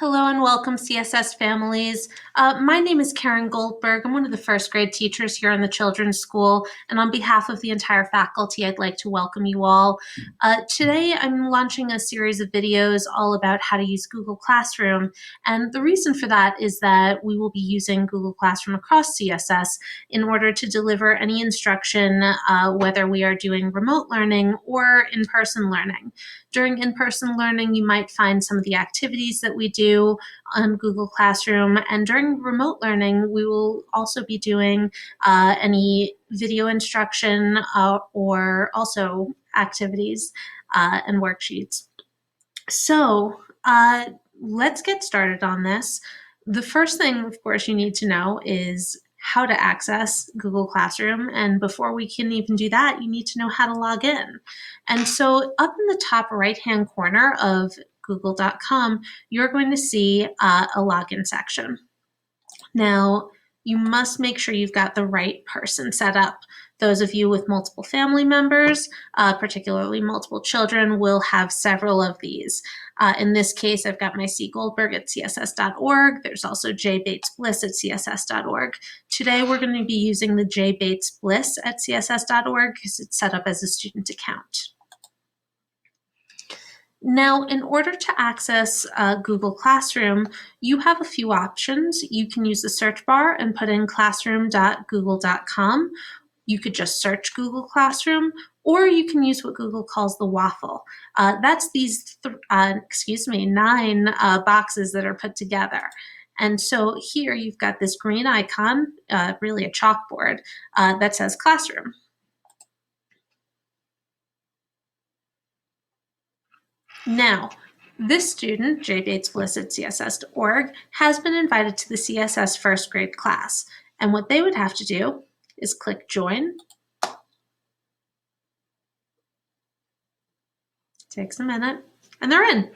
Hello and welcome, CSS families. My name is Karen Goldberg. I'm one of the first grade teachers here in the children's school, and on behalf of the entire faculty, I'd like to welcome you all. Today, I'm launching a series of videos all about how to use Google Classroom, and the reason for that is that we will be using Google Classroom across CSS in order to deliver any instruction, whether we are doing remote learning or in-person learning. During in-person learning, you might find some of the activities that we do on Google Classroom, and during remote learning, we will also be doing any video instruction or also activities and worksheets. So let's get started on this. The first thing, of course, you need to know is how to access Google Classroom. And before we can even do that, you need to know how to log in. And so up in the top right-hand corner of google.com, you're going to see a login section. Now, you must make sure you've got the right person set up. Those of you with multiple family members, particularly multiple children, will have several of these. In this case, I've got my C. Goldberg at css.org. There's also J. Bates Bliss at css.org. Today, we're going to be using the J. Bates Bliss at css.org because it's set up as a student account. Now, in order to access Google Classroom, you have a few options. You can use the search bar and put in classroom.google.com. You could just search Google Classroom, or you can use what Google calls the waffle. That's these 9 boxes that are put together. And so here you've got this green icon, really a chalkboard, that says Classroom. Now, this student, J. Bates Bliss at CSS.org, has been invited to the CSS first grade class. And what they would have to do is click Join. Takes a minute, and they're in.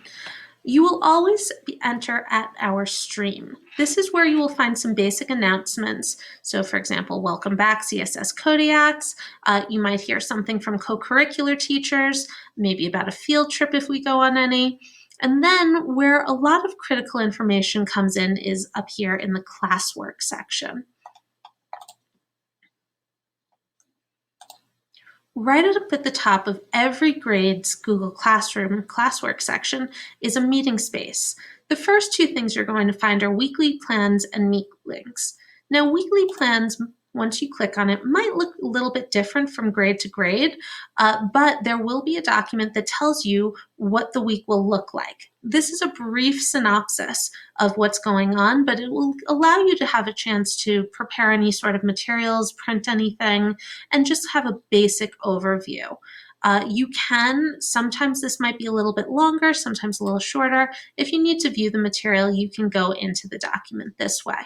You will always enter at our stream. This is where you will find some basic announcements. So for example, welcome back CSS Kodiaks. You might hear something from co-curricular teachers, maybe about a field trip if we go on any. And then where a lot of critical information comes in is up here in the classwork section. Right up at the top of every grade's Google Classroom classwork section is a meeting space. The first two things you're going to find are weekly plans and meet links. Now, weekly plans, once you click on it, might look a little bit different from grade to grade, but there will be a document that tells you what the week will look like. This is a brief synopsis of what's going on, but it will allow you to have a chance to prepare any sort of materials, print anything, and just have a basic overview. You can, sometimes this might be a little bit longer, sometimes a little shorter. If you need to view the material, you can go into the document this way.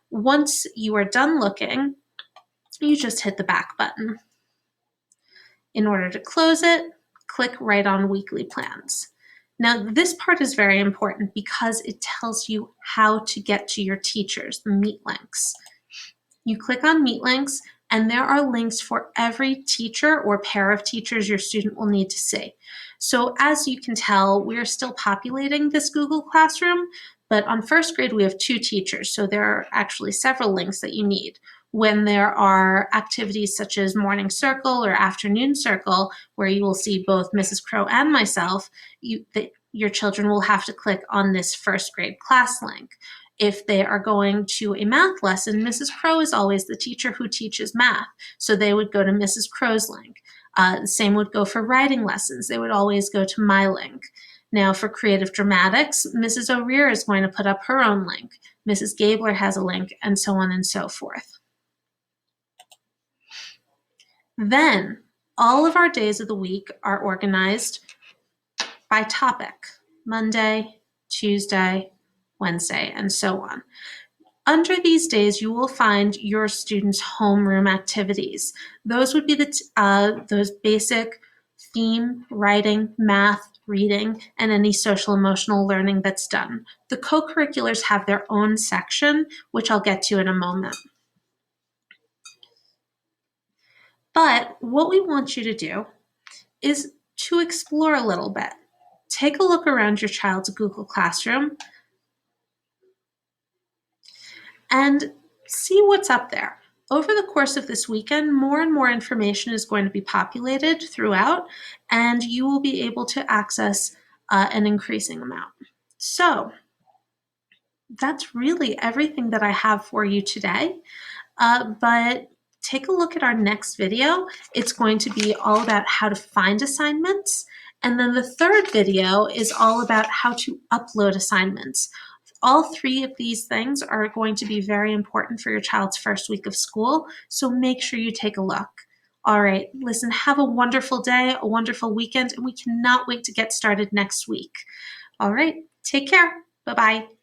Once you are done looking, you just hit the back button. In order to close it, click right on weekly plans. Now, this part is very important because it tells you how to get to your teachers, the meet links. You click on meet links, and there are links for every teacher or pair of teachers your student will need to see. So as you can tell, we're still populating this Google Classroom, but on first grade, we have 2 teachers, so there are actually several links that you need. When there are activities such as morning circle or afternoon circle, where you will see both Mrs. Crow and myself, your children will have to click on this first grade class link. If they are going to a math lesson, Mrs. Crow is always the teacher who teaches math, so they would go to Mrs. Crow's link. The same would go for writing lessons. They would always go to my link. Now for creative dramatics, Mrs. O'Rear is going to put up her own link. Mrs. Gabler has a link, and so on and so forth. Then, all of our days of the week are organized by topic: Monday, Tuesday, Wednesday, and so on. Under these days, you will find your students' homeroom activities. Those would be those basic theme, writing, math, reading, and any social emotional learning that's done. The co-curriculars have their own section, which I'll get to in a moment. But what we want you to do is to explore a little bit. Take a look around your child's Google Classroom. and see what's up there. Over the course of this weekend, more and more information is going to be populated throughout, and you will be able to access an increasing amount. So that's really everything that I have for you today. But take a look at our next video. It's going to be all about how to find assignments. And then the third video is all about how to upload assignments. All three of these things are going to be very important for your child's first week of school, so make sure you take a look. All right, listen, have a wonderful day, a wonderful weekend, and we cannot wait to get started next week. All right, take care. Bye-bye.